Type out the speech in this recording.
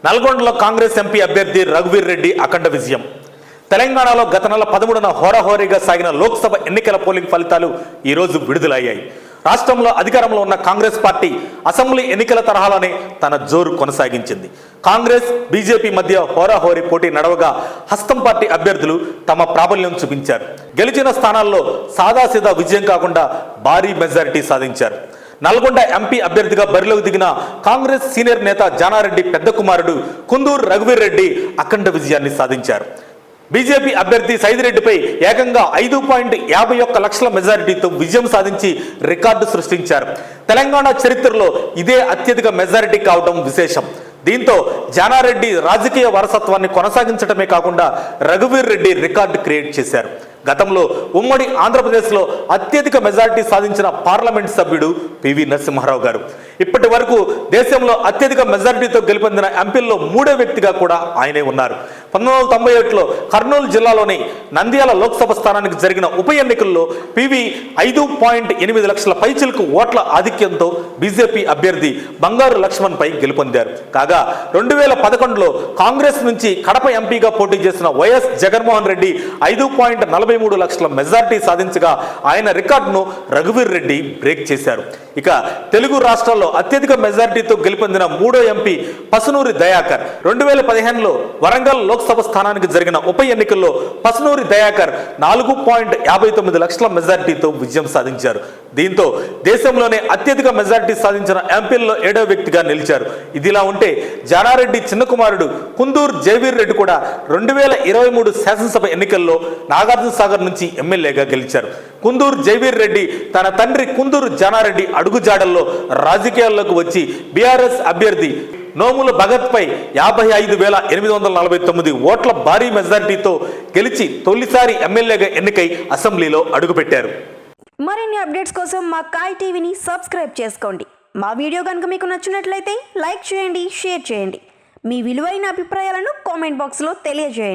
నల్గొండలో కాంగ్రెస్ ఎంపీ అభ్యర్థి రఘువీర్ రెడ్డి అఖండ విజయం. తెలంగాణలో గత నెల 13న హోరాహోరీగా సాగిన లోక్సభ ఎన్నికల పోలింగ్ ఫలితాలు ఈరోజు విడుదలయ్యాయి. రాష్ట్రంలో అధికారంలో ఉన్న కాంగ్రెస్ పార్టీ అసెంబ్లీ ఎన్నికల తరహాలోనే తన జోరు కొనసాగించింది. కాంగ్రెస్ బీజేపీ మధ్య హోరాహోరీ పోటీ నడవగా హస్తం పార్టీ అభ్యర్థులు తమ ప్రాబల్యం చూపించారు. గెలిచిన స్థానాల్లో సాదాసీదా విజయం కాకుండా భారీ మెజారిటీ సాధించారు. నల్గొండ ఎంపీ అభ్యర్థిగా బరిలోకి దిగిన కాంగ్రెస్ సీనియర్ నేత జానారెడ్డి పెద్ద కుమారుడు కుందూరు రఘువీర్ రెడ్డి అఖండ విజయాన్ని సాధించారు. బీజేపీ అభ్యర్థి సైదిరెడ్డిపై ఏకంగా 5.51 లక్షల మెజారిటీతో విజయం సాధించి రికార్డు సృష్టించారు. తెలంగాణ చరిత్రలో ఇదే అత్యధిక మెజారిటీ కావడం విశేషం. దీంతో జానారెడ్డి రాజకీయ వారసత్వాన్ని కొనసాగించడమే కాకుండా రఘువీర్ రెడ్డి రికార్డు క్రియేట్ చేశారు. గతంలో ఉమ్మడి ఆంధ్రప్రదేశ్లో అత్యధిక మెజారిటీ సాధించిన పార్లమెంట్ సభ్యుడు పివి నరసింహారావు గారు. ఇప్పటి వరకు దేశంలో అత్యధిక మెజారిటీతో గెలుపొందిన ఎంపీల్లో 3వ వ్యక్తిగా కూడా ఆయనే ఉన్నారు. 1997లో కర్నూలు జిల్లాలోని నంద్యాల లోక్సభ స్థానానికి జరిగిన ఉప ఎన్నికల్లో పివి 5.8 లక్షల పైచిలకు ఓట్ల ఆధిక్యంతో బీజేపీ అభ్యర్థి బంగారు లక్ష్మణ్ పై గెలుపొందారు. కాగా 2011లో కాంగ్రెస్ నుంచి కడప ఎంపీగా పోటీ చేసిన వైఎస్ జగన్మోహన్ రెడ్డి 5.43 లక్షల మెజారిటీ సాధించగా ఆయన రికార్డును రఘువీర్ రెడ్డి బ్రేక్ చేశారు. ఇక తెలుగు రాష్ట్రాల్లో అత్యధిక మెజారిటీతో గెలుపొందిన 3వ ఎంపీ పసునూరి దయాకర్ 2015లో వరంగల్ లోక్సభ స్థానానికి జరిగిన ఉప ఎన్నికల్లో పసునూరి దయాకర్ 4.59 లక్షల మెజారిటీతో విజయం సాధించారు. దీంతో దేశంలోనే అత్యధిక మెజారిటీ సాధించిన ఎంపీల్లో 7వ వ్యక్తిగా నిలిచారు. ఇదిలా ఉంటే జానారెడ్డి చిన్న కుమారుడు కుందూరు జయవీర్ రెడ్డి కూడా 2023 శాసనసభ ఎన్నికల్లో నాగార్జున సాగర్ నుంచి ఎమ్మెల్యేగా గెలిచారు. కుందూరు జయవీర్ రెడ్డి తన తండ్రి కుందూరు జానారెడ్డి అడుగుజాడల్లో రాజకీయాల్లోకి వచ్చి బీఆర్ఎస్ అభ్యర్థి నోముల భగత్ పై 55,849 ఓట్ల భారీ మెజారిటీతో గెలిచి తొలిసారి ఎమ్మెల్యేగా ఎన్నికై అసెంబ్లీలో అడుగుపెట్టారు. మరిన్ని అప్డేట్స్ కోసం మా కాయ్ టీవీని సబ్స్క్రైబ్ చేసుకోండి. మా వీడియో కనుక మీకు నచ్చినట్లయితే లైక్ చేయండి, షేర్ చేయండి. మీ విలువైన అభిప్రాయాలను కామెంట్ బాక్స్లో తెలియజేయండి.